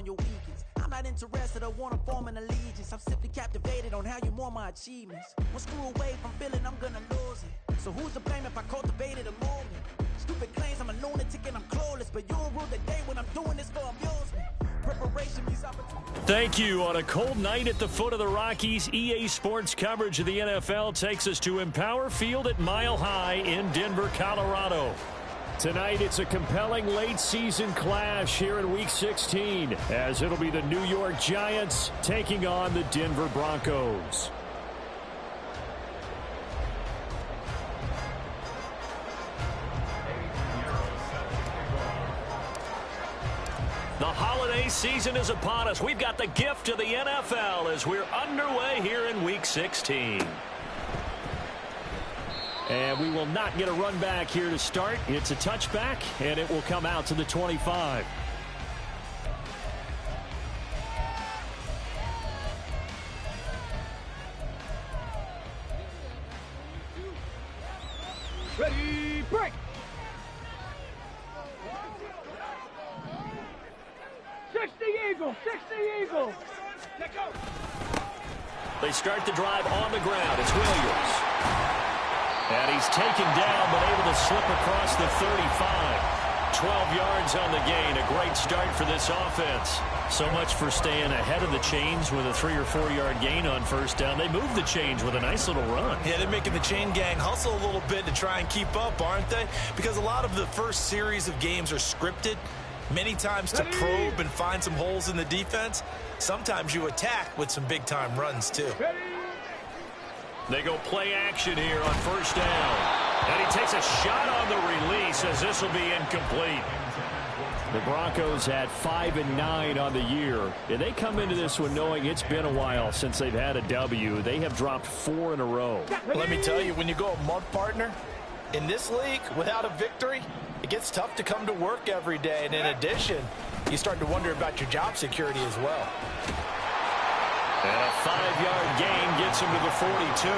on your weekends. I'm not interested or want to form an allegiance. I'm simply captivated on how you more my achievements. One screw away from feeling I'm gonna lose it. So who's to blame if I cultivated a movement? Stupid claims I'm a lunatic and I'm clueless, but you'll rule the day when I'm doing this for amusement. Preparation means opportunity. Thank you. On a cold night at the foot of the Rockies, EA Sports coverage of the NFL takes us to Empower Field at Mile High in Denver, Colorado. Tonight, it's a compelling late-season clash here in Week 16, as it'll be the New York Giants taking on the Denver Broncos. The holiday season is upon us. We've got the gift of the NFL as we're underway here in Week 16. And we will not get a run back here to start. It's a touchback, and it will come out to the 25. Ready, break! Eagles, 60 Eagles! They start the drive on the ground. It's Williams. And he's taken down, but able to slip across the 35. 12 yards on the gain. A great start for this offense. So much for staying ahead of the chains with a 3 or 4 yard gain on first down. They moved the chains with a nice little run. Yeah, they're making the chain gang hustle a little bit to try and keep up, aren't they? Because a lot of the first series of games are scripted. Many times to probe and find some holes in the defense. Sometimes you attack with some big-time runs, too. They go play action here on first down. And he takes a shot on the release as this will be incomplete. The Broncos had 5 and 9 on the year. And they come into this one knowing it's been a while since they've had a W. They have dropped 4 in a row. Let me tell you, when you go a month, partner, in this league, without a victory, it gets tough to come to work every day. And in addition, you start to wonder about your job security as well. And a 5-yard gain gets him to the 42.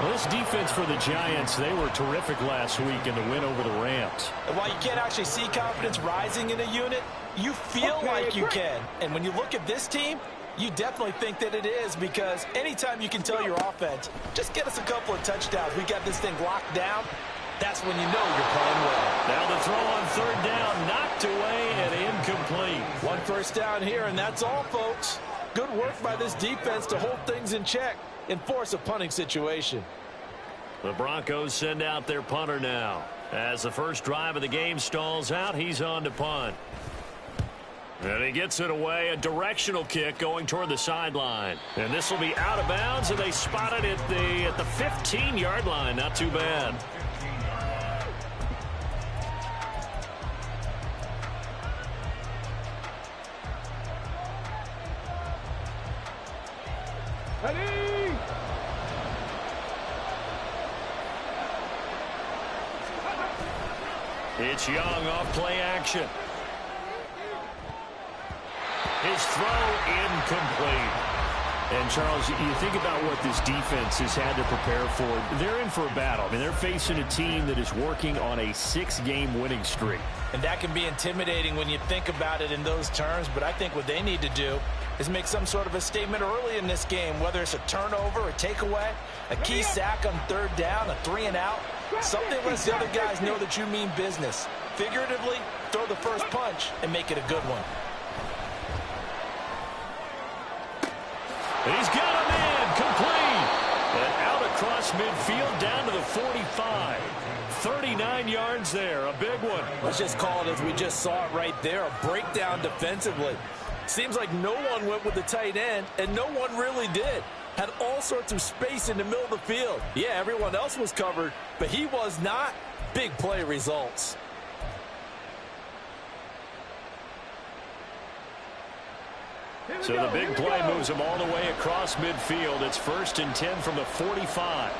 Well, this defense for the Giants, they were terrific last week in the win over the Rams. And while you can't actually see confidence rising in a unit, you feel like you can. And when you look at this team, you definitely think that it is, because anytime you can tell your offense, just get us a couple of touchdowns, we got this thing locked down, that's when you know you're playing well. Now the throw on third down, knocked away and incomplete. One first down here, and that's all, folks. Good work by this defense to hold things in check and force a punting situation. The Broncos send out their punter now. As the first drive of the game stalls out, he's on to punt. And he gets it away, a directional kick going toward the sideline. And this will be out of bounds, and they spot it at the 15-yard line. Not too bad. Ready! It's Young off play action. His throw incomplete. And, Charles, you think about what this defense has had to prepare for. They're in for a battle. I mean, they're facing a team that is working on a 6-game winning streak. And that can be intimidating when you think about it in those terms, but I think what they need to do is make some sort of a statement early in this game, whether it's a turnover, a takeaway, a key sack on third down, a 3-and-out, something lets the other guys know that you mean business. Figuratively, throw the first punch and make it a good one. And he's got a man complete. And out across midfield down to the 45. 39 yards there, a big one. Let's just call it as we just saw it right there, a breakdown defensively. Seems like no one went with the tight end, and no one really did. Had all sorts of space in the middle of the field. Yeah, everyone else was covered, but he was not. Big play results. So the big play moves him all the way across midfield. It's 1st and 10 from the 45.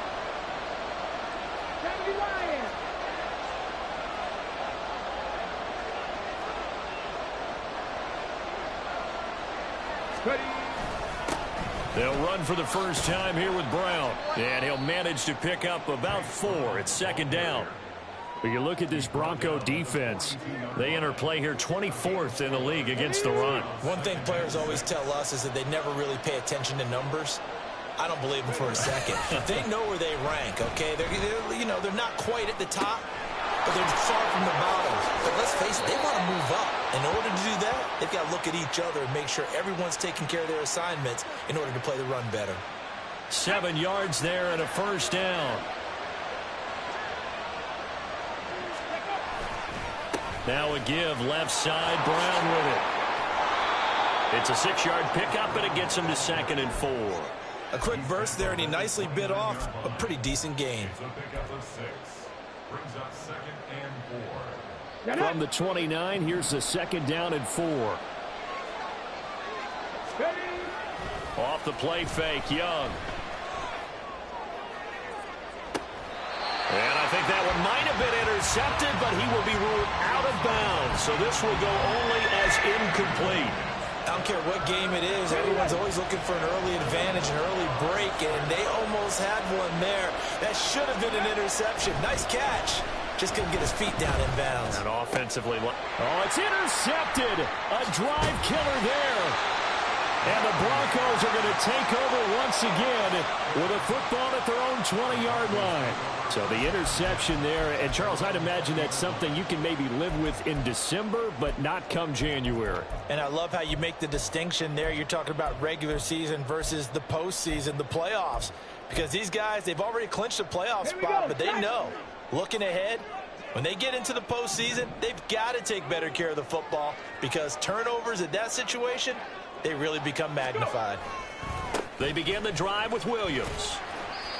They'll run for the first time here with Brown. And he'll manage to pick up about 4. It's 2nd down. You look at this Bronco defense. They enter play here 24th in the league against the run. One thing players always tell us is that they never really pay attention to numbers. I don't believe them for a second. They know where they rank, okay? They're not quite at the top, but they're far from the bottom. But let's face it, they want to move up. In order to do that, they've got to look at each other and make sure everyone's taking care of their assignments in order to play the run better. 7 yards there and a first down. Now a give left side, Brown with it. It's a 6-yard pickup, and it gets him to 2nd and 4. A quick burst there, and he nicely bit off a pretty decent gain. From the 29, here's the 2nd down and 4. Off the play fake, Young. And I think that one might have been intercepted, but he will be ruled out of bounds. So this will go only as incomplete. I don't care what game it is. Everyone's always looking for an early advantage, an early break, and they almost had one there. That should have been an interception. Nice catch. Just couldn't get his feet down in bounds. And offensively, oh, it's intercepted. A drive killer there. And the Broncos are going to take over once again with a football at their own 20-yard line. So the interception there, and Charles, I'd imagine that's something you can maybe live with in December, but not come January. And I love how you make the distinction there. You're talking about regular season versus the postseason, the playoffs. Because these guys, they've already clinched a playoff spot, but they know, looking ahead, when they get into the postseason, they've got to take better care of the football, because turnovers in that situation, they really become magnified. They begin the drive with Williams.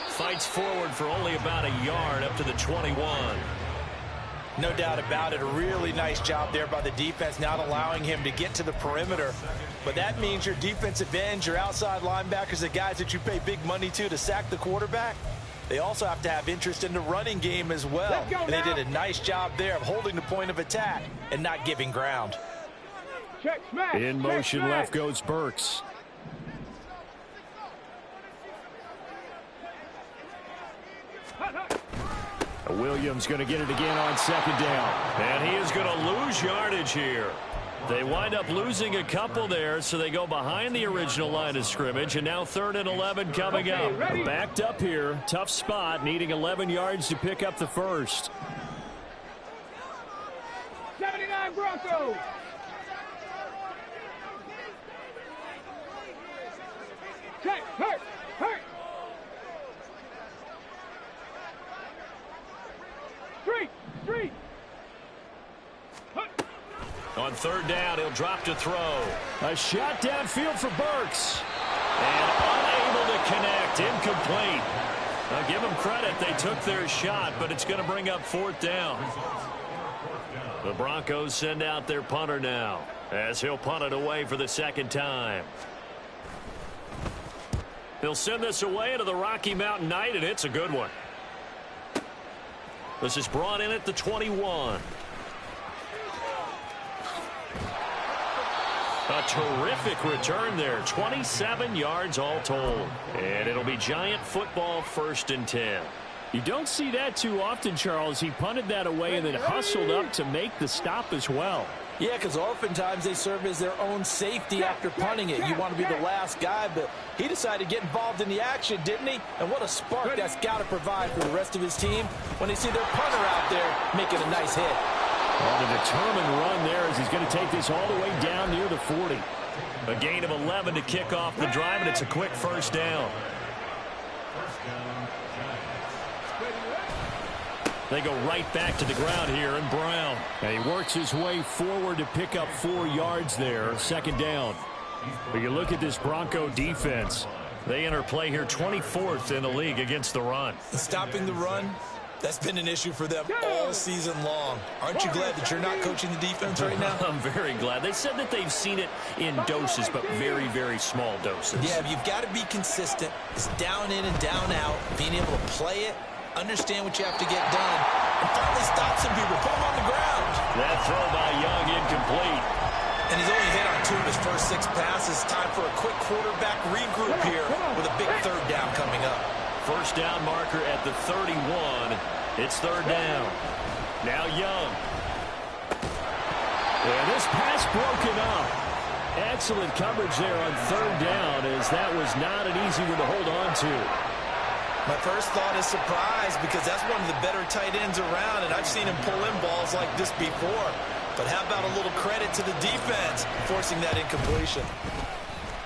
Fights forward for only about a yard up to the 21. No doubt about it. A really nice job there by the defense, not allowing him to get to the perimeter. But that means your defensive ends, your outside linebackers, the guys that you pay big money to sack the quarterback, they also have to have interest in the running game as well. And they did a nice job there of holding the point of attack and not giving ground. In motion, left goes Burks. Williams going to get it again on 2nd down. And he is going to lose yardage here. They wind up losing a couple there, so they go behind the original line of scrimmage, and now 3rd and 11 coming up. Backed up here, tough spot, needing 11 yards to pick up the first. 79 Broncos. Check, hurt. Street. On 3rd down, he'll drop to throw. A shot downfield for Burks. And unable to connect, incomplete. Now give them credit, they took their shot, but it's going to bring up 4th down. The Broncos send out their punter now, as he'll punt it away for the 2nd time. He'll send this away into the Rocky Mountain Night, and it's a good one. This is brought in at the 21. A terrific return there. 27 yards all told. And it'll be Giant football, 1st and 10. You don't see that too often, Charles. He punted that away and then hustled up to make the stop as well. Yeah, because oftentimes they serve as their own safety after punting it. You want to be the last guy, but he decided to get involved in the action, didn't he? And what a spark that's got to provide for the rest of his team when they see their punter out there making a nice hit. On a determined run there as he's going to take this all the way down near the 40. A gain of 11 to kick off the drive, and it's a quick 1st down. They go right back to the ground here, and Brown. And he works his way forward to pick up 4 yards there, 2nd down. But you look at this Bronco defense. They enter play here 24th in the league against the run. Stopping the run, that's been an issue for them all season long. Aren't you glad that you're not coaching the defense right now? I'm very glad. They said that they've seen it in doses, but very, very small doses. Yeah, you've got to be consistent. It's down in and down out, being able to play it, understand what you have to get done, and finally stop some people, put them on the ground. That throw by Young incomplete. And he's only hit on 2 of his first 6 passes. Time for a quick quarterback regroup here with a big 3rd down coming up. 1st down marker at the 31. It's 3rd down. Now Young. And this pass broken up. Excellent coverage there on third down, as that was not an easy one to hold on to. My first thought is surprise, because that's one of the better tight ends around, and I've seen him pull in balls like this before. But how about a little credit to the defense forcing that incompletion?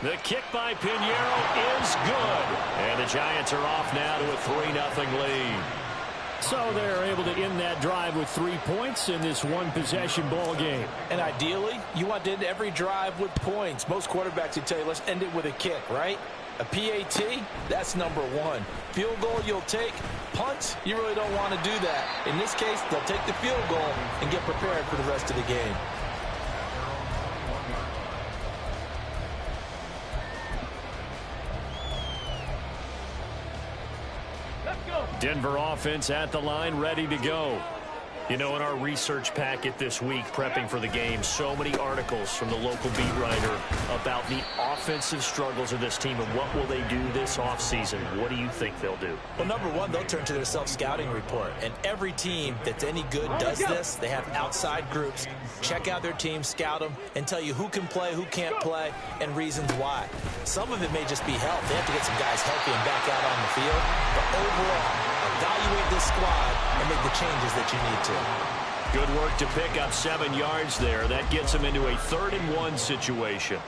The kick by Pinheiro is good. And the Giants are off now to a 3-0 lead. So they're able to end that drive with 3 points in this one-possession ball game. And ideally, you want to end every drive with points. Most quarterbacks would tell you, let's end it with a kick, right? A PAT, that's number one. Field goal you'll take. Punts, you really don't want to do that. In this case, they'll take the field goal and get prepared for the rest of the game. Denver offense at the line, ready to go. You know, in our research packet this week, prepping for the game, so many articles from the local beat writer about the offensive struggles of this team and what will they do this offseason. What do you think they'll do? Well, number one, they'll turn to their self-scouting report. And every team that's any good does this. They have outside groups. Check out their team, scout them, and tell you who can play, who can't play, and reasons why. Some of it may just be health. They have to get some guys healthy and back out on the field. But overall, evaluate this squad and make the changes that you need to. Good work to pick up 7 yards there. That gets them into a 3rd-and-1 situation.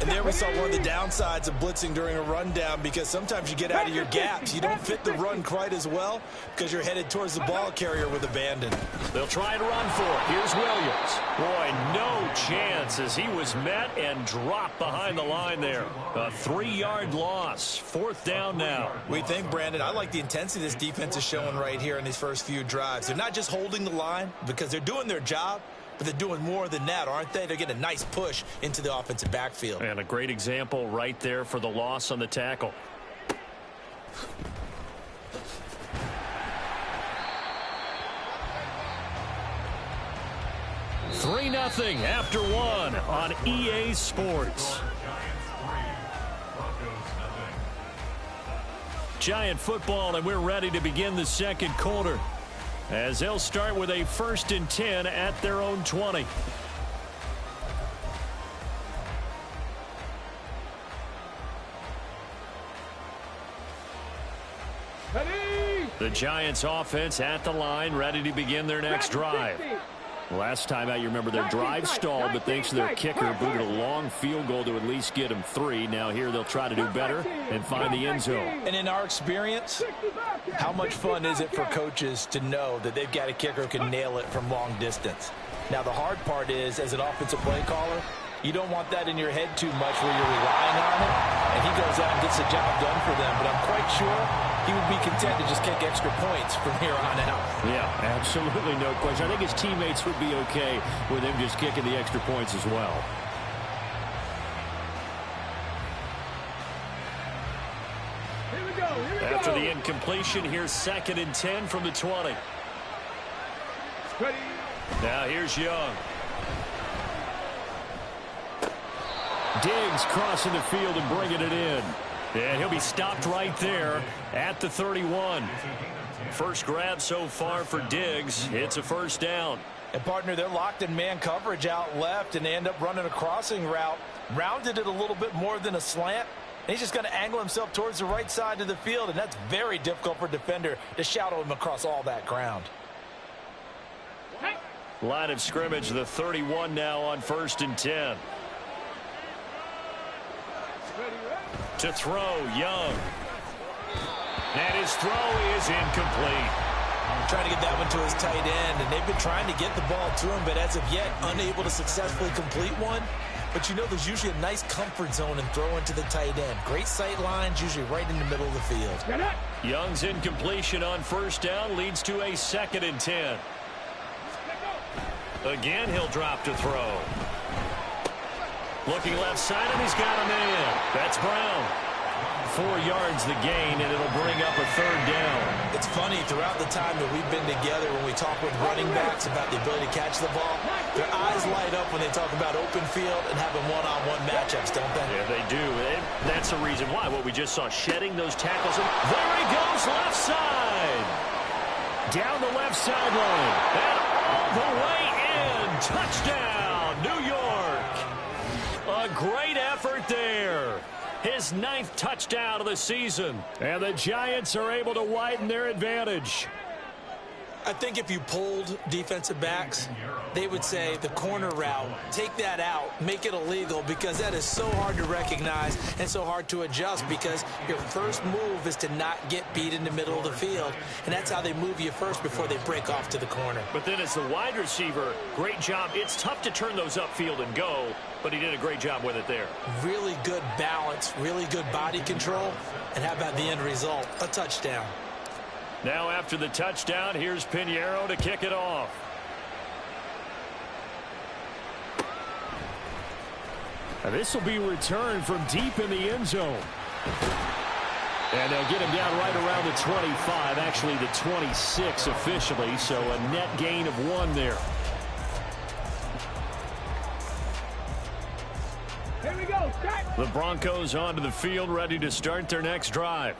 And there we saw one of the downsides of blitzing during a rundown, because sometimes you get out of your gaps. You don't fit the run quite as well because you're headed towards the ball carrier with abandon. They'll try and run for it. Here's Williams. Boy, no chance as he was met and dropped behind the line there. A 3-yard loss. 4th down now. We think, Brandon, I like the intensity this defense is showing right here in these first few drives. They're not just holding the line because they're doing their job, but they're doing more than that, aren't they? They're getting a nice push into the offensive backfield. And a great example right there for the loss on the tackle. Three 3-0 after 1 on EA Sports. Giant football, and we're ready to begin the second quarter, as they'll start with a 1st and 10 at their own 20. The Giants offense at the line, ready to begin their next drive. Last time out, you remember their drive stalled, but thanks to their kicker, booted a long field goal to at least get them 3. Now here they'll try to do better and find the end zone. And in our experience, how much fun is it for coaches to know that they've got a kicker who can nail it from long distance? Now the hard part is, as an offensive play caller, you don't want that in your head too much where you're relying on it, and he goes out and gets the job done for them. But I'm quite sure he would be content to just kick extra points from here on out. Yeah, absolutely no question. I think his teammates would be okay with him just kicking the extra points as well. After the incompletion, here's 2nd and 10 from the 20. Now here's Young. Diggs crossing the field and bringing it in. And he'll be stopped right there at the 31. First grab so far for Diggs. It's a 1st down. And, partner, they're locked in man coverage out left, and they end up running a crossing route. Rounded it a little bit more than a slant. And he's just going to angle himself towards the right side of the field, and that's very difficult for a defender to shadow him across all that ground. Line of scrimmage, the 31 now on 1st and 10. To throw, Young. And his throw is incomplete. Trying to get that one to his tight end, and they've been trying to get the ball to him, but as of yet, unable to successfully complete one. But you know, there's usually a nice comfort zone in throwing to the tight end. Great sight lines, usually right in the middle of the field. Young's incompletion on 1st down leads to a 2nd and 10. Again, he'll drop to throw. Looking left side, and he's got a man. That's Brown. 4 yards the gain, and it'll bring up a 3rd down. It's funny, throughout the time that we've been together, when we talk with running backs about the ability to catch the ball, their eyes light up when they talk about open field and having one-on-one matchups, don't they? Yeah, they do. And that's the reason why. What we just saw, shedding those tackles. And there he goes, left side. Down the left sideline. And all the way in. Touchdown, New York. A great effort there. His 9th touchdown of the season. And the Giants are able to widen their advantage. I think if you polled defensive backs, they would say the corner route, take that out, make it illegal, because that is so hard to recognize and so hard to adjust, because your first move is to not get beat in the middle of the field, and that's how they move you first before they break off to the corner. But then as the wide receiver, great job. It's tough to turn those upfield and go, but he did a great job with it there. Really good balance, really good body control, and how about the end result? A touchdown. Now after the touchdown, here's Pinheiro to kick it off. This will be returned from deep in the end zone. And they'll get him down right around the 25, actually the 26 officially, so a net gain of 1 there. Here we go, set. The Broncos onto the field, ready to start their next drive.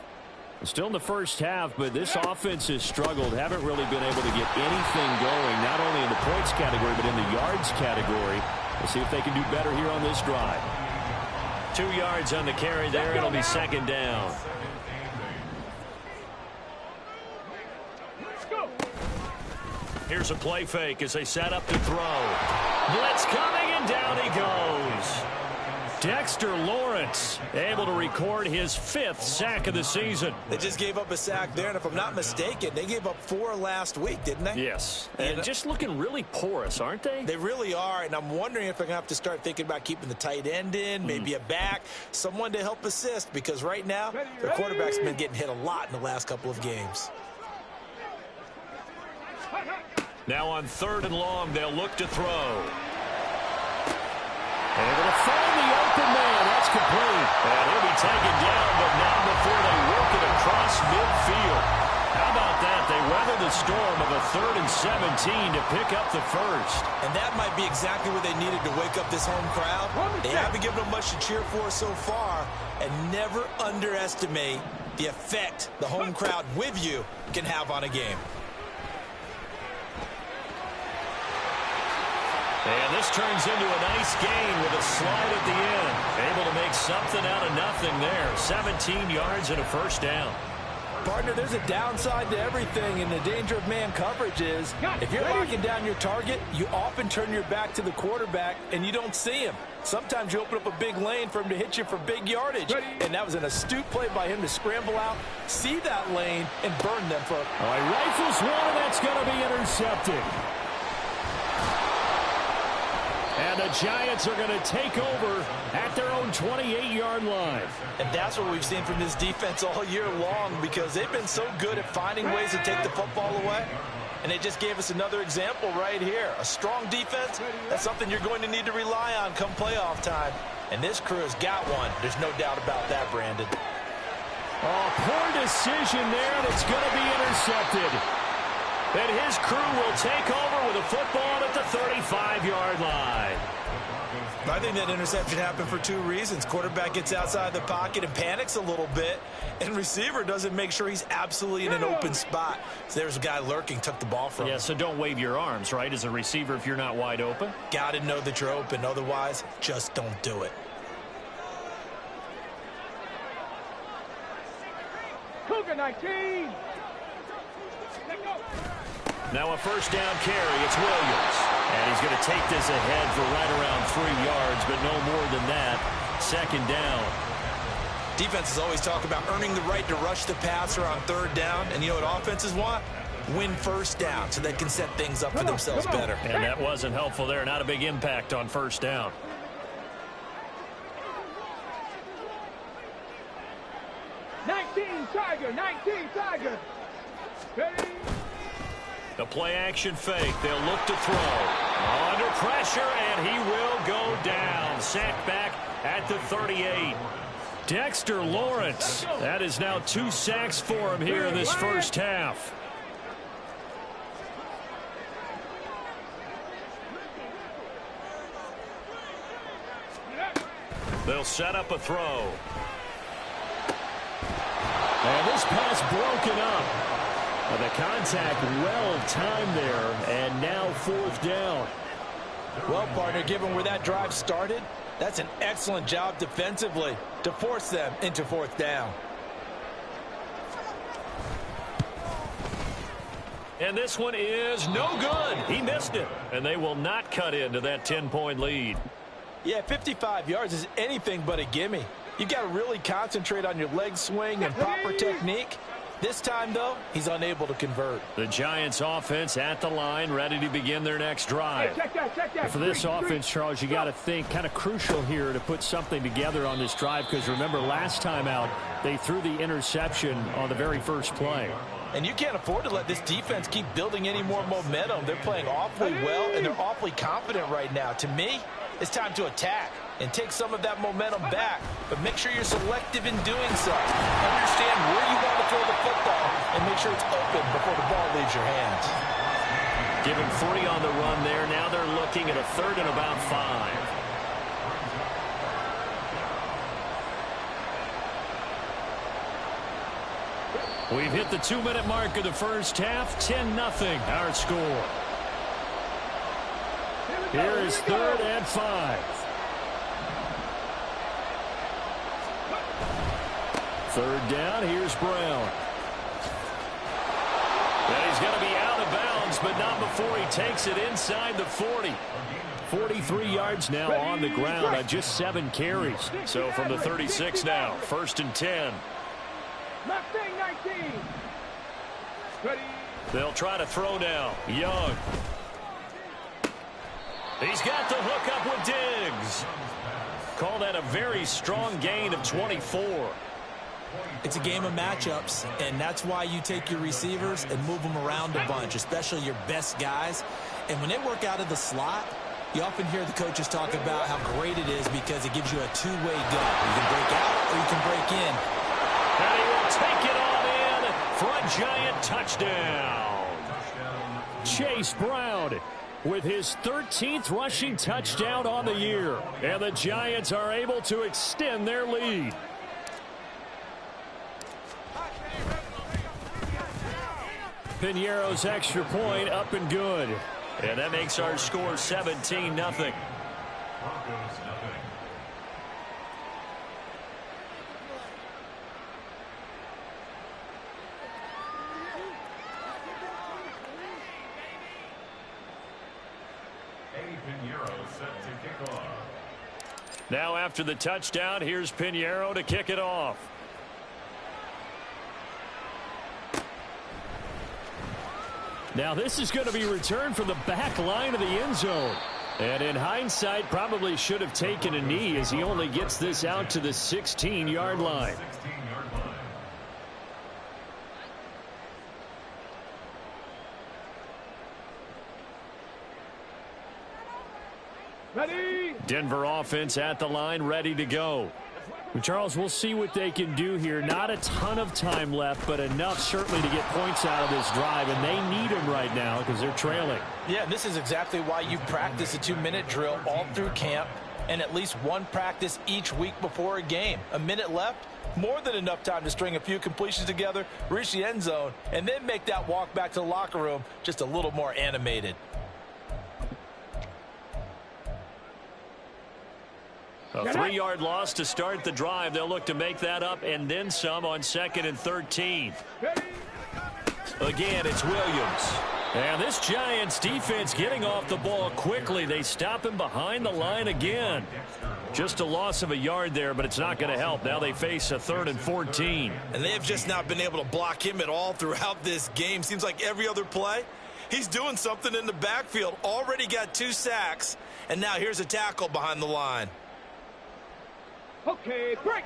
Still in the first half, but this offense has struggled. Haven't really been able to get anything going, not only in the points category, but in the yards category. We'll see if they can do better here on this drive. 2 yards on the carry there. It'll be 2nd down. Let's go. Here's a play fake as they set up to throw. Blitz coming, and down he goes. Dexter Lawrence able to record his 5th sack of the season. They just gave up a sack there, and if I'm not mistaken, they gave up 4 last week, didn't they? Yes, and just looking really porous, aren't they? They really are, and I'm wondering if they're going to have to start thinking about keeping the tight end in, maybe a back, someone to help assist, because right now, their quarterback's been getting hit a lot in the last couple of games. Now on 3rd and long, they'll look to throw. Able to find the open man. That's complete. And he'll be taken down, but not before they work it across midfield. How about that? They weather the storm of a 3rd and 17 to pick up the first. And that might be exactly what they needed to wake up this home crowd. They haven't given them much to cheer for so far, and never underestimate the effect the home crowd with you can have on a game. And this turns into a nice gain with a slide at the end. Able to make something out of nothing there. 17 yards and a 1st down. Partner, there's a downside to everything, and the danger of man coverage is if you're locking down your target, you often turn your back to the quarterback, and you don't see him. Sometimes you open up a big lane for him to hit you for big yardage, and that was an astute play by him to scramble out, see that lane, and burn them for... All right, rifles one, and that's going to be intercepted. And the Giants are going to take over at their own 28-yard line. And that's what we've seen from this defense all year long, because they've been so good at finding ways to take the football away. And they just gave us another example right here. A strong defense, that's something you're going to need to rely on come playoff time. And this crew has got one. There's no doubt about that, Brandon. Oh, poor decision there. That's going to be intercepted. And his crew will take over with a football at the 35-yard line. I think that interception happened for 2 reasons. Quarterback gets outside the pocket and panics a little bit, and receiver doesn't make sure he's absolutely in an open spot. So there's a guy lurking, took the ball from him. Yeah, so don't wave your arms, right, as a receiver if you're not wide open. Got to know that you're open. Otherwise, just don't do it. Cougar 19. Now a 1st down carry. It's Williams. And he's going to take this ahead for right around 3 yards, but no more than that. 2nd down. Defenses always talk about earning the right to rush the passer on 3rd down. And you know what offenses want? Win 1st down so they can set things up for themselves better. And that wasn't helpful there. Not a big impact on 1st down. Tiger, 19 Tiger. Ready? The play-action fake. They'll look to throw. Under pressure, and he will go down. Sacked back at the 38. Dexter Lawrence. That is now 2 sacks for him here in this first half. They'll set up a throw. And this pass broken up. The contact well timed there, and now 4th down. Well, partner, given where that drive started, that's an excellent job defensively to force them into 4th down. And this one is no good. He missed it, and they will not cut into that 10-point lead. Yeah, 55 yards is anything but a gimme. You've got to really concentrate on your leg swing and proper technique. This time, though, he's unable to convert. The Giants offense at the line, ready to begin their next drive. Hey, check that. For this offense, Charles, you got to think kind of crucial here to put something together on this drive, because remember last time out they threw the interception on the very first play. And you can't afford to let this defense keep building any more momentum. They're playing awfully well, and they're awfully confident right now. To me, it's time to attack and take some of that momentum back. But make sure you're selective in doing so. Understand where you want to throw the football and make sure it's open before the ball leaves your hands. Given 3 on the run there. Now they're looking at a 3rd and about 5. We've hit the 2-minute mark of the first half. 10-0 our score. Here is 3rd and 5. 3rd down. Here's Brown. And he's going to be out of bounds, but not before he takes it inside the 40. 43 yards now on the ground on just 7 carries. So from the 36 now, 1st and 10. Mustang 19. Ready. They'll try to throw now. Young. He's got the hook up with Diggs. Call that a very strong gain of 24. It's a game of matchups, and that's why you take your receivers and move them around a bunch, especially your best guys. And when they work out of the slot, you often hear the coaches talk about how great it is because it gives you a two-way go. You can break out or you can break in. And he will take it on in for a Giant touchdown. Chase Brown with his 13th rushing touchdown on the year. And the Giants are able to extend their lead. Piñeiro's extra point up and good. And that makes our score 17-0. Now after the touchdown, here's Piñeiro to kick it off. Now this is going to be returned from the back line of the end zone. And in hindsight, probably should have taken a knee as he only gets this out to the 16-yard line. Ready. Denver offense at the line, ready to go. Charles, we'll see what they can do here. Not a ton of time left, but enough certainly to get points out of this drive, and they need them right now because they're trailing. Yeah, this is exactly why you practice a 2-minute drill all through camp and at least one practice each week before a game. A minute left, more than enough time to string a few completions together, reach the end zone, and then make that walk back to the locker room just a little more animated. A 3-yard loss to start the drive. They'll look to make that up and then some on 2nd and 13. Again, it's Williams. And this Giants defense getting off the ball quickly. They stop him behind the line again. Just a loss of a yard there, but it's not going to help. Now they face a 3rd and 14. And they have just not been able to block him at all throughout this game. Seems like every other play, he's doing something in the backfield. Already got 2 sacks, and now here's a tackle behind the line. Okay, break.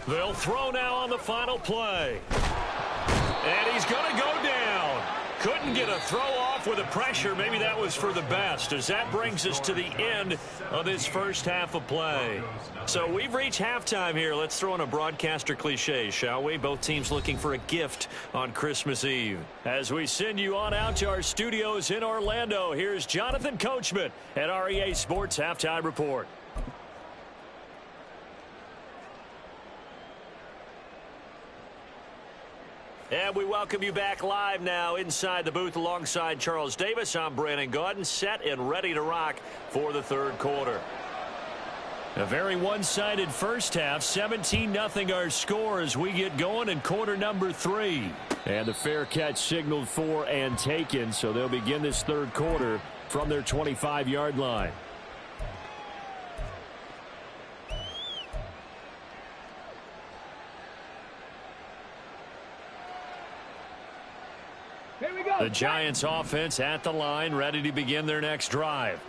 They'll throw now on the final play. And he's going to go down. Couldn't get a throw off with the pressure. Maybe that was for the best, as that brings us to the end of this first half of play. So we've reached halftime here. Let's throw in a broadcaster cliche, shall we? Both teams looking for a gift on Christmas Eve. As we send you on out to our studios in Orlando, here's Jonathan Coachman at REA Sports Halftime Report. And we welcome you back live now inside the booth alongside Charles Davis. I'm Brandon Gaudin, set and ready to rock for the third quarter. A very one-sided first half, 17-0 our score as we get going in quarter number 3. And the fair catch signaled for and taken, so they'll begin this third quarter from their 25-yard line. Here we go. The Giants offense at the line, ready to begin their next drive.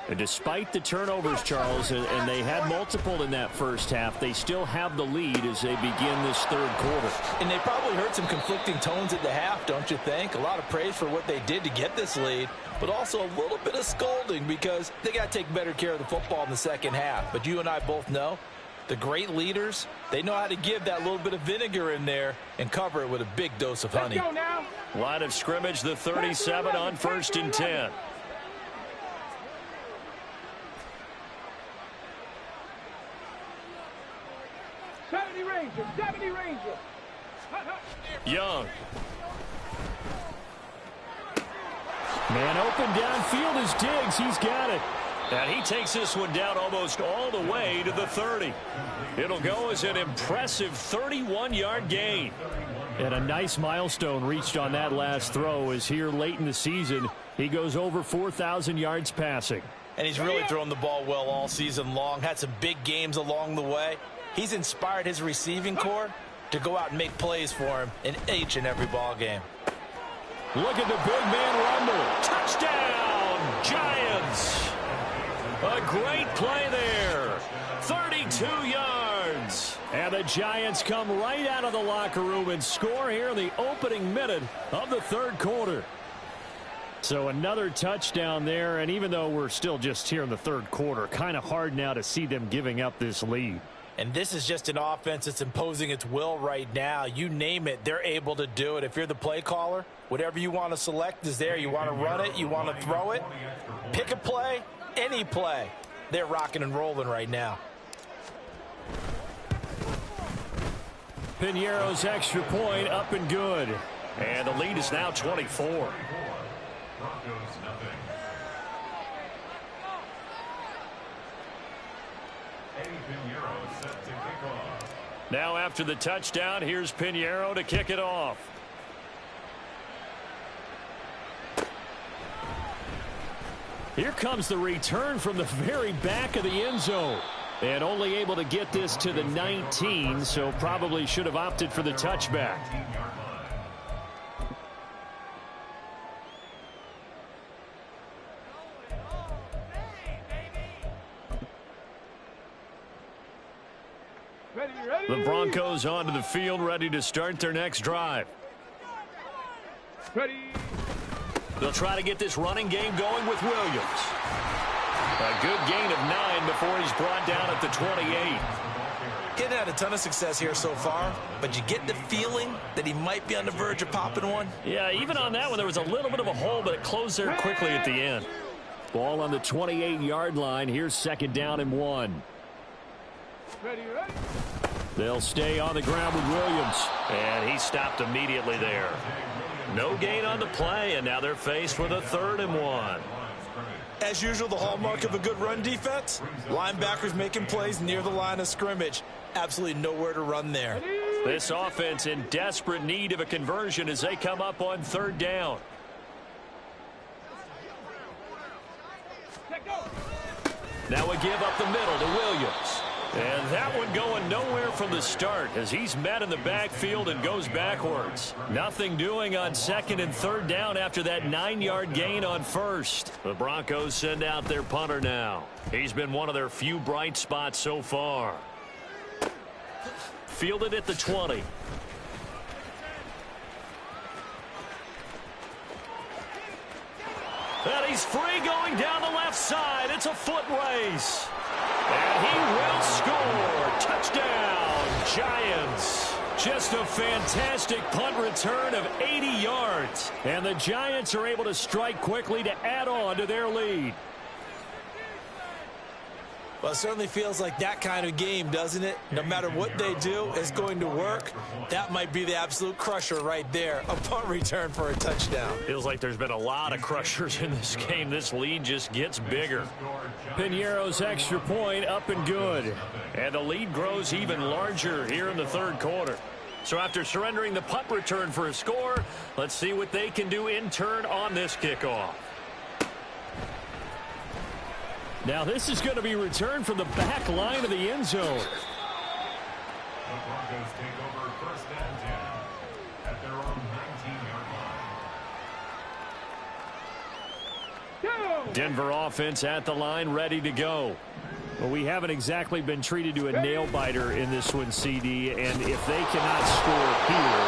And despite the turnovers, Charles, and they had multiple in that first half, they still have the lead as they begin this third quarter. And they probably heard some conflicting tones at the half, don't you think? A lot of praise for what they did to get this lead, but also a little bit of scolding because they got to take better care of the football in the second half. But you and I both know the great leaders, they know how to give that little bit of vinegar in there and cover it with a big dose of honey. Let's go now. Line of scrimmage, the 37 on 1st and 10. Ranger. Young. Man open downfield is Diggs. He's got it. And he takes this one down almost all the way to the 30. It'll go as an impressive 31-yard gain. And a nice milestone reached on that last throw as here late in the season, he goes over 4,000 yards passing. And he's really thrown the ball well all season long. Had some big games along the way. He's inspired his receiving corps to go out and make plays for him in each and every ball game. Look at the big man rumble. Touchdown, Giants. A great play there. 32 yards. And the Giants come right out of the locker room and score here in the opening minute of the third quarter. So another touchdown there, and even though we're still just here in the third quarter, kind of hard now to see them giving up this lead. And this is just an offense that's imposing its will right now. You name it, they're able to do it. If you're the play caller, whatever you want to select is there. You want to run it, you want to throw it. Pick a play, any play. They're rocking and rolling right now. Piñeiro's extra point up and good. And the lead is now 24. Now after the touchdown, here's Piñeiro to kick it off. Here comes the return from the very back of the end zone. And only able to get this to the 19, so probably should have opted for the touchback. The Broncos onto the field, ready to start their next drive. Ready. They'll try to get this running game going with Williams. A good gain of 9 before he's brought down at the 28. He hadn't had a ton of success here so far, but you get the feeling that he might be on the verge of popping one. Yeah, even on that one, there was a little bit of a hole, but it closed there quickly at the end. Ball on the 28-yard line. Here's 2nd down and 1. Ready. They'll stay on the ground with Williams. And he stopped immediately there. No gain on the play, and now they're faced with a 3rd and 1. As usual, the hallmark of a good run defense, linebackers making plays near the line of scrimmage. Absolutely nowhere to run there. This offense in desperate need of a conversion as they come up on 3rd down. Now a give up the middle to Williams. And that one going nowhere from the start as he's met in the backfield and goes backwards. Nothing doing on 2nd and 3rd down after that 9-yard gain on 1st. The Broncos send out their punter now. He's been one of their few bright spots so far. Fielded at the 20. And he's free going down the left side. It's a foot race. And he will score. Touchdown, Giants. Just a fantastic punt return of 80 yards. And the Giants are able to strike quickly to add on to their lead. Well, it certainly feels like that kind of game, doesn't it? No matter what they do, it's going to work. That might be the absolute crusher right there. A punt return for a touchdown. Feels like there's been a lot of crushers in this game. This lead just gets bigger. Piñeiro's extra point up and good. And the lead grows even larger here in the third quarter. So after surrendering the punt return for a score, let's see what they can do in turn on this kickoff. Now this is going to be returned from the back line of the end zone. The Broncos take over first and 10 at their own 19-yard line. Denver offense at the line, ready to go. Well, we haven't exactly been treated to a nail-biter in this one, CD, and if they cannot score here,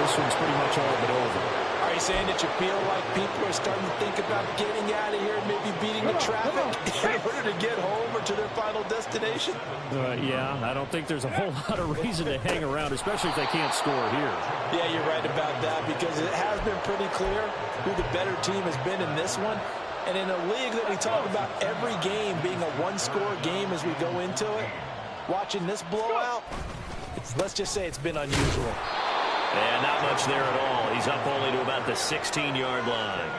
this one's pretty much all but over. Are you saying that you feel like people are starting to think about getting out of here, maybe beating the traffic in order to get home or to their final destination? Yeah, I don't think there's a whole lot of reason to hang around, especially if they can't score here. Yeah, you're right about that because it has been pretty clear who the better team has been in this one. And in a league that we talk about every game being a one-score game as we go into it, watching this blowout, let's just say it's been unusual. And not much there at all. He's up only to about the 16-yard line.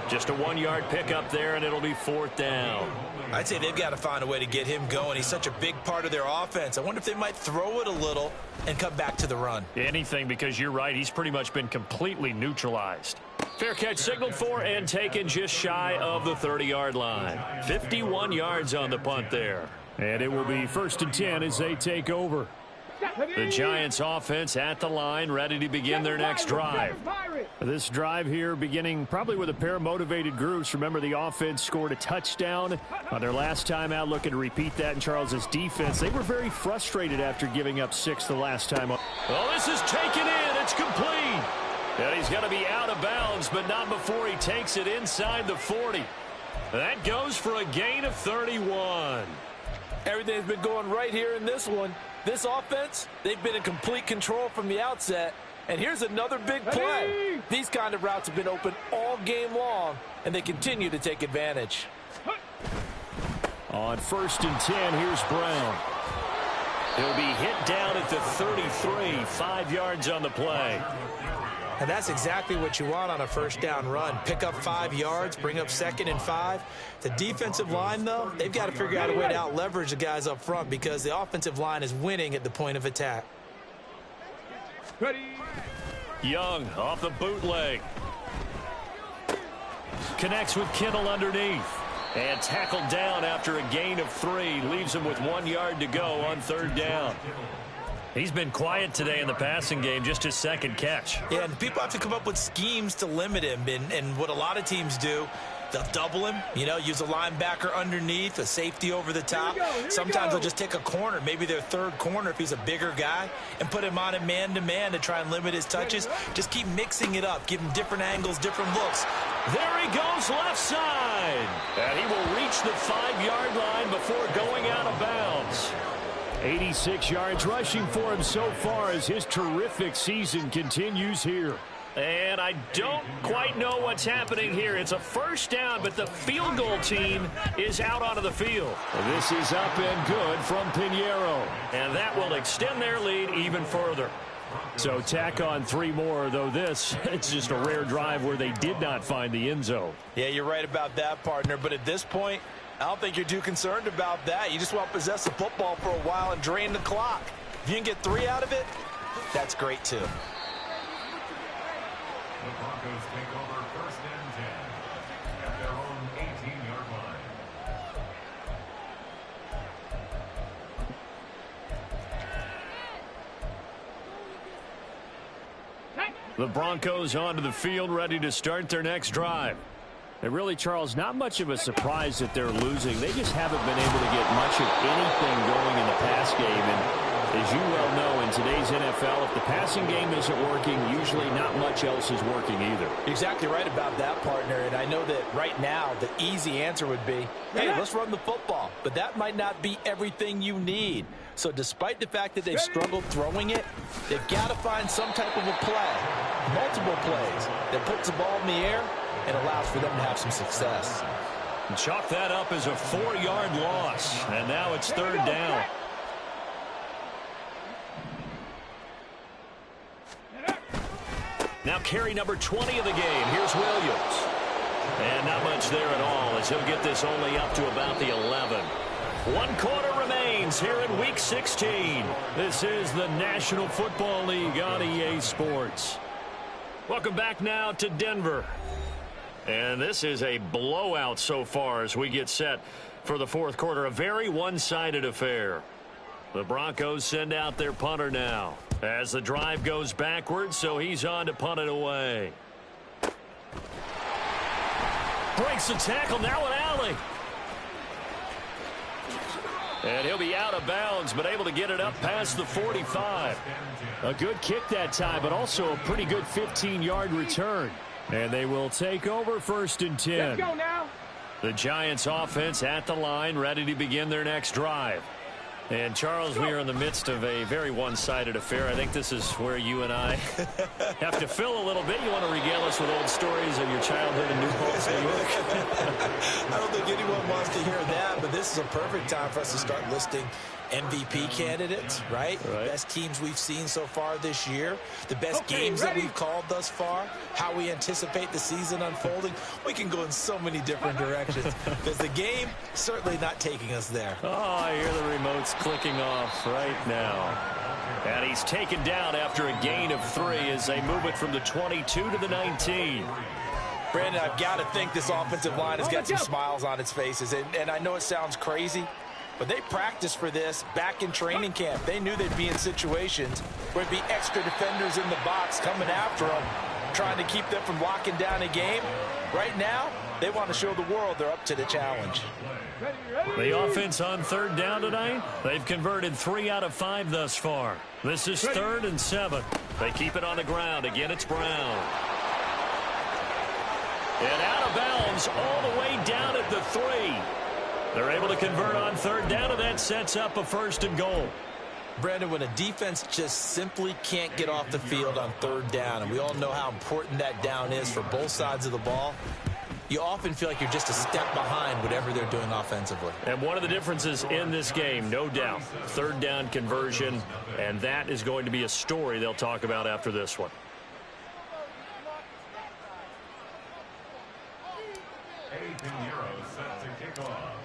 Just a 1-yard pickup there, and it'll be fourth down. I'd say they've got to find a way to get him going. He's such a big part of their offense. I wonder if they might throw it a little and come back to the run. Anything, because you're right. He's pretty much been completely neutralized. Fair catch signaled for and taken just shy of the 30-yard line. 51 yards on the punt there. And it will be first and 10 as they take over. The Giants offense at the line, ready to begin their next drive. This drive here beginning probably with a pair of motivated groups. Remember, the offense scored a touchdown on their last time out, looking to repeat that in Charles's defense. They were very frustrated after giving up 6 the last time. Oh, this is taken in. It's complete. And he's going to be out of bounds, but not before he takes it inside the 40. That goes for a gain of 31. Everything's been going right here in this one. This offense, they've been in complete control from the outset. And here's another big play. These kind of routes have been open all game long, and they continue to take advantage. On first and 10, here's Brown. He'll be hit down at the 33, 5 yards on the play. And that's exactly what you want on a first down run. Pick up 5 yards, bring up 2nd and 5. The defensive line, though, they've got to figure out a way to out-leverage the guys up front because the offensive line is winning at the point of attack. Young off the bootleg. Connects with Kittle underneath. And tackled down after a gain of 3. Leaves him with 1 yard to go on third down. He's been quiet today in the passing game, just his second catch. Yeah, and people have to come up with schemes to limit him. And what a lot of teams do, they'll double him, use a linebacker underneath, a safety over the top. Sometimes they'll just take a corner, maybe their third corner if he's a bigger guy, and put him on a man-to-man to try and limit his touches. Just keep mixing it up, give him different angles, different looks. There he goes left side. And he will reach the 5-yard line before going out of bounds. 86 yards rushing for him so far as his terrific season continues here. And I don't quite know what's happening here. It's a first down, but the field goal team is out onto the field. This is up and good from Piñeiro. And that will extend their lead even further. So tack on 3 more, though it's just a rare drive where they did not find the end zone. Yeah, you're right about that, partner. But at this point, I don't think you're too concerned about that. You just want to possess the football for a while and drain the clock. If you can get 3 out of it, that's great too. The Broncos take over first and 10 at their own 18-yard line. The Broncos onto the field, ready to start their next drive. And really, Charles, not much of a surprise that they're losing. They just haven't been able to get much of anything going in the pass game. And as you well know, in today's NFL, if the passing game isn't working, usually not much else is working either. You're exactly right about that, partner. And I know that right now the easy answer would be, hey, let's run the football. But that might not be everything you need. So despite the fact that they've struggled throwing it, they've got to find some type of a play, multiple plays, that puts the ball in the air and allows for them to have some success. Chalk that up as a 4-yard loss. And now it's third down. Now carry number 20 of the game. Here's Williams. And not much there at all as he'll get this only up to about the 11. 1 quarter remains here in Week 16. This is the National Football League on EA Sports. Welcome back now to Denver. And this is a blowout so far as we get set for the fourth quarter. A very one-sided affair. The Broncos send out their punter now as the drive goes backwards, so he's on to punt it away. Breaks the tackle, now an alley. And he'll be out of bounds, but able to get it up past the 45. A good kick that time, but also a pretty good 15-yard return. And they will take over first and 10. Let's go now. The Giants offense at the line, ready to begin their next drive. And, Charles, we are in the midst of a very one-sided affair. I think this is where you and I have to fill a little bit. You want to regale us with old stories of your childhood in New Paltz, New York? I don't think anyone wants to hear that, but this is a perfect time for us to start listing MVP candidates, right? Best teams we've seen so far this year, the best games that we've called thus far, how we anticipate the season unfolding. We can go in so many different directions because the game certainly not taking us there. Oh, I hear the remotes clicking off right now. And he's taken down after a gain of 3 as they move it from the 22 to the 19. Brandon, I've got to think this offensive line has got some smiles on its faces. And I know it sounds crazy, but they practiced for this back in training camp. They knew they'd be in situations where it'd be extra defenders in the box coming after them, trying to keep them from locking down a game. Right now, they want to show the world they're up to the challenge. The offense on third down tonight, they've converted 3 out of 5 thus far. This is 3rd and 7. They keep it on the ground. Again, it's Brown. And out of bounds all the way down at the 3. They're able to convert on third down, and that sets up a 1st and goal. Brandon, when a defense just simply can't get off the field on third down, and we all know how important that down is for both sides of the ball, you often feel like you're just a step behind whatever they're doing offensively. And one of the differences in this game, no doubt, third down conversion, and that is going to be a story they'll talk about after this one.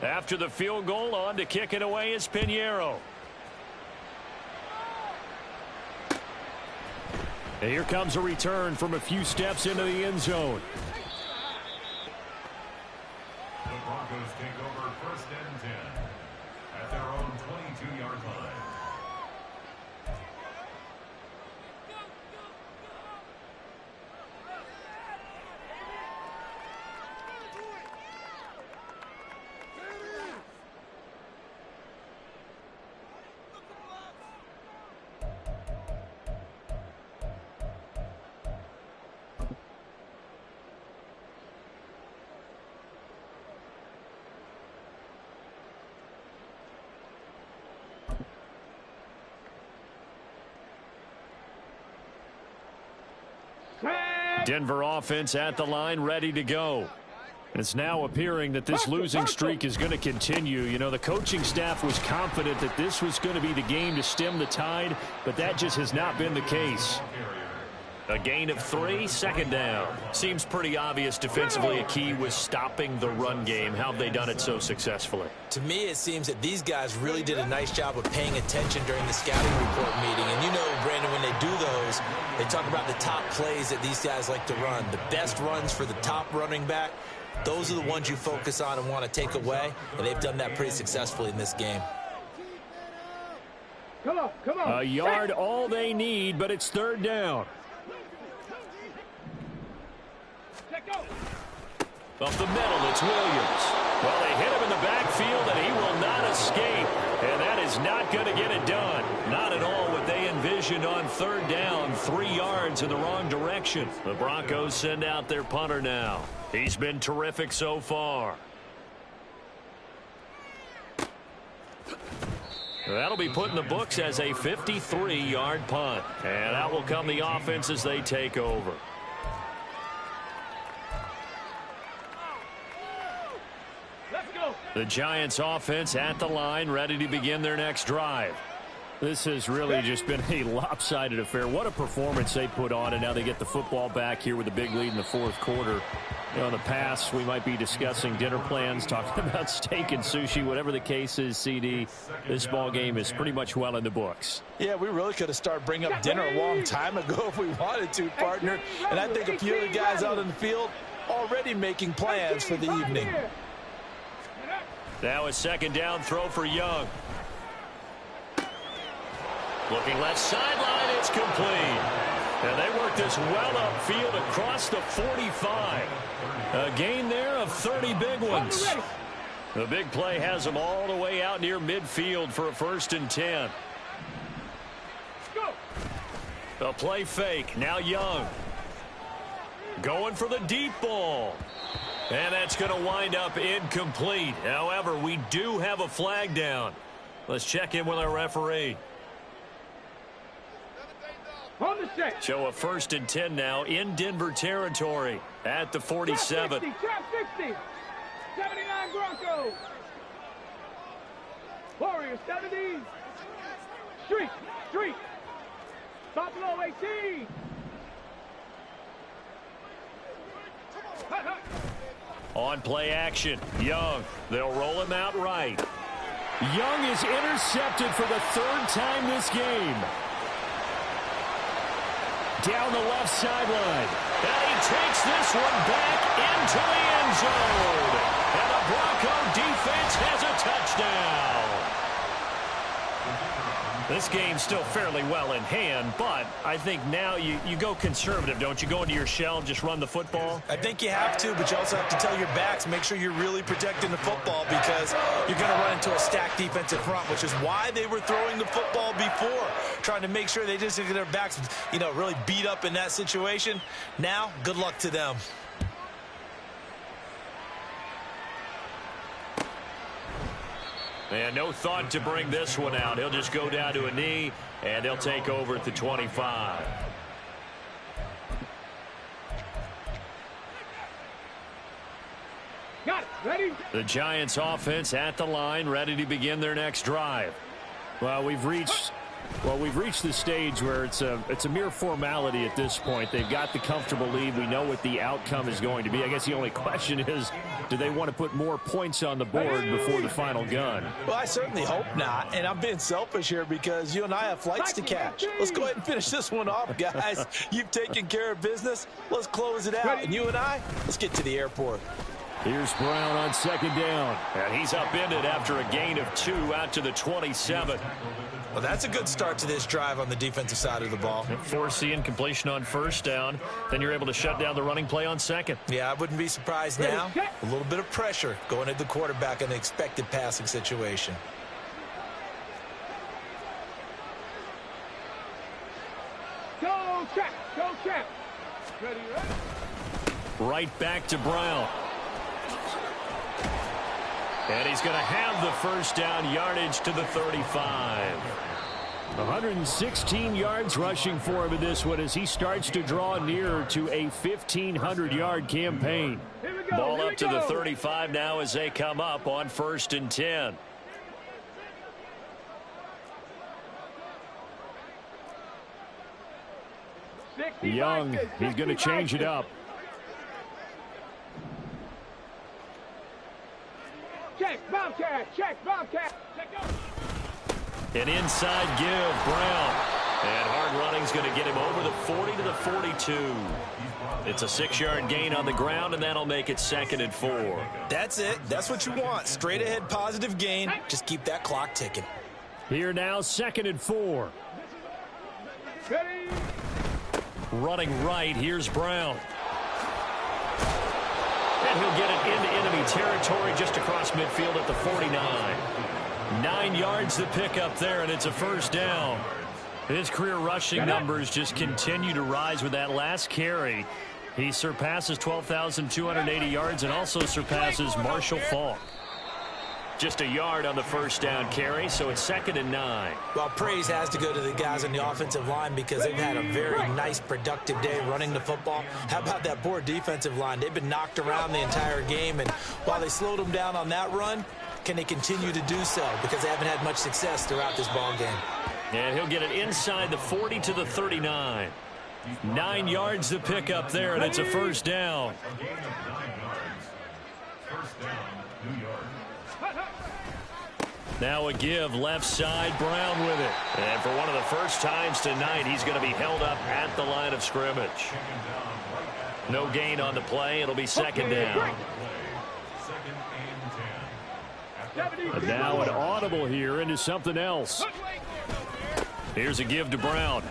After the field goal, on to kick it away is Pinheiro. And here comes a return from a few steps into the end zone. The Broncos take over 1st and 10 at their own 22-yard line. Denver offense at the line, ready to go. It's now appearing that this losing streak is going to continue. You know, the coaching staff was confident that this was going to be the game to stem the tide, but that just has not been the case. A gain of 3, 2nd down. Seems pretty obvious defensively a key was stopping the run game. How have they done it so successfully? To me, it seems that these guys really did a nice job of paying attention during the scouting report meeting. And you know, Brandon, when they do those, they talk about the top plays that these guys like to run. The best runs for the top running back, those are the ones you focus on and want to take away. And they've done that pretty successfully in this game. Come on. A yard all they need, but it's 3rd down. Off the middle, it's Williams. Well, they hit him in the backfield, and he will not escape. And that is not going to get it done. Not at all what they envisioned on 3rd down. 3 yards in the wrong direction. The Broncos send out their punter now. He's been terrific so far. That'll be put in the books as a 53-yard punt. And out will come the offense as they take over. The Giants offense at the line, ready to begin their next drive. This has really just been a lopsided affair. What a performance they put on, and now they get the football back here with a big lead in the fourth quarter. You know, in the past, we might be discussing dinner plans, talking about steak and sushi, whatever the case is, CD. This ball game is pretty much well in the books. Yeah, we really could have started bringing up dinner a long time ago if we wanted to, partner. And I think a few of the guys out in the field already making plans for the evening. Now a second down throw for Young. Looking left sideline, it's complete. And they work this well upfield across the 45. A gain there of 30 big ones. The big play has them all the way out near midfield for a 1st and 10. A play fake. Now Young. Going for the deep ball. And that's going to wind up incomplete. However, we do have a flag down. Let's check in with our referee. Show a 1st and 10 now in Denver territory at the 47. 60, 79 Broncos. Warriors 70. Street. Buffalo 18. On play action, Young. They'll roll him out right. Young is intercepted for the 3rd time this game. Down the left sideline. And he takes this one back into the end zone. And the Bronco defense has a touchdown. This game's still fairly well in hand, but I think now you go conservative, don't you? Go into your shell and just run the football? I think you have to, but you also have to tell your backs, make sure you're really protecting the football because you're going to run into a stacked defensive front, which is why they were throwing the football before, trying to make sure they just get their backs, really beat up in that situation. Now, good luck to them. And no thought to bring this one out. He'll just go down to a knee, and they'll take over at the 25. Got it. Ready? The Giants offense at the line, ready to begin their next drive. Well, we've reached the stage where it's a mere formality at this point. They've got the comfortable lead. We know what the outcome is going to be. I guess the only question is, do they want to put more points on the board before the final gun? Well, I certainly hope not, and I'm being selfish here because you and I have flights to catch. Let's go ahead and finish this one off, guys. You've taken care of business. Let's close it out, and you and I, let's get to the airport. Here's Brown on 2nd down, and he's upended after a gain of 2 out to the 27. Well, that's a good start to this drive on the defensive side of the ball. Forcing completion on 1st down. Then you're able to shut down the running play on 2nd. Yeah, I wouldn't be surprised now. A little bit of pressure going at the quarterback in an expected passing situation. Go check. Ready. Right back to Brown. And he's going to have the 1st down yardage to the 35. 116 yards rushing for him in this one as he starts to draw nearer to a 1,500-yard campaign. Ball up to the 35 now as they come up on 1st and 10. Young, he's going to change it up. Check, Bobcat. An inside give, Brown. And hard running's going to get him over the 40 to the 42. It's a 6-yard gain on the ground, and that'll make it 2nd and 4. That's it. That's what you want. Straight ahead positive gain. Just keep that clock ticking. Here now, 2nd and 4. Ready. Running right, here's Brown. And he'll get it into enemy territory just across midfield at the 49. 9 yards to pick up there, and it's a 1st down. His career rushing numbers just continue to rise with that last carry. He surpasses 12,280 yards and also surpasses Marshall Faulk. Just a yard on the first down carry, so it's 2nd and 9. Well, praise has to go to the guys on the offensive line because they've had a very nice, productive day running the football. How about that poor defensive line? They've been knocked around the entire game, and while they slowed them down on that run, can they continue to do so? Because they haven't had much success throughout this ball game. And he'll get it inside the 40 to the 39. 9 yards to pick up there, and it's a first down. A gain of 9 yards. First down, New York. Now a give left side, Brown with it. And for one of the first times tonight, he's going to be held up at the line of scrimmage. No gain on the play. It'll be 2nd down. And now an audible here into something else. Here's a give to Brown.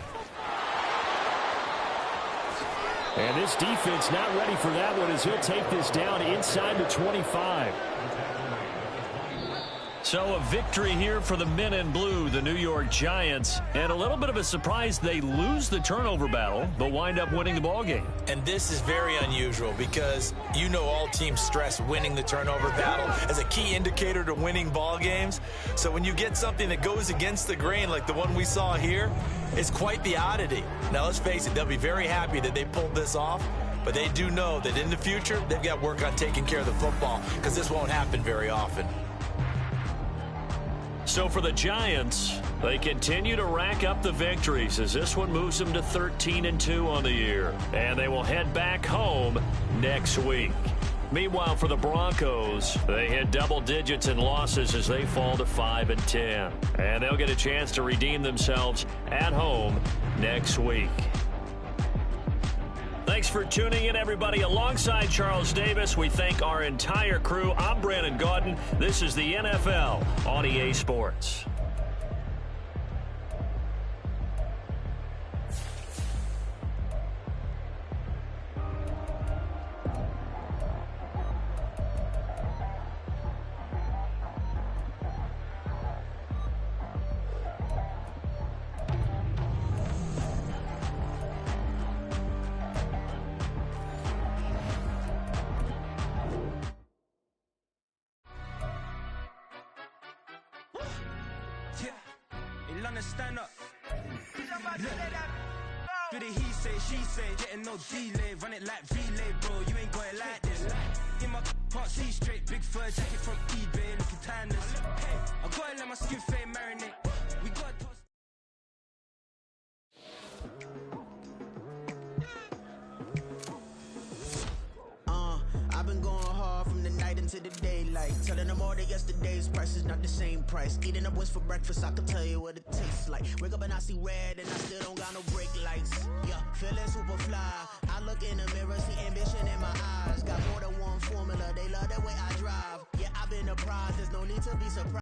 And this defense not ready for that one as he'll take this down inside the 25. So a victory here for the men in blue, the New York Giants. And a little bit of a surprise, they lose the turnover battle, but wind up winning the ball game. And this is very unusual because you know all teams stress winning the turnover battle as a key indicator to winning ball games. So when you get something that goes against the grain like the one we saw here, it's quite the oddity. Now let's face it, they'll be very happy that they pulled this off, but they do know that in the future they've got work on taking care of the football because this won't happen very often. So for the Giants, they continue to rack up the victories as this one moves them to 13-2 on the year. And they will head back home next week. Meanwhile, for the Broncos, they hit double digits in losses as they fall to 5-10. And they'll get a chance to redeem themselves at home next week. Thanks for tuning in, everybody. Alongside Charles Davis, we thank our entire crew. I'm Brandon Gaudin. This is the NFL on EA Sports. Stand up. Do the he say, she say, getting no delay, run it like relay, bro. You ain't got it like this. In my can't see straight, big fur jacket from eBay, looking timeless. I gotta let my skin fade marinate. We got to I've been going hard from the night into the daylight, telling them all that yesterday's price is not the same price. Eating up what's for breakfast, I can tell you what it tastes like. Wake up and I see red and I still don't got no brake lights. Yeah, feeling super fly. I look in the mirror, see ambition in my eyes. Got more than one formula, they love the way I drive. Yeah, I've been a prize, there's no need to be surprised.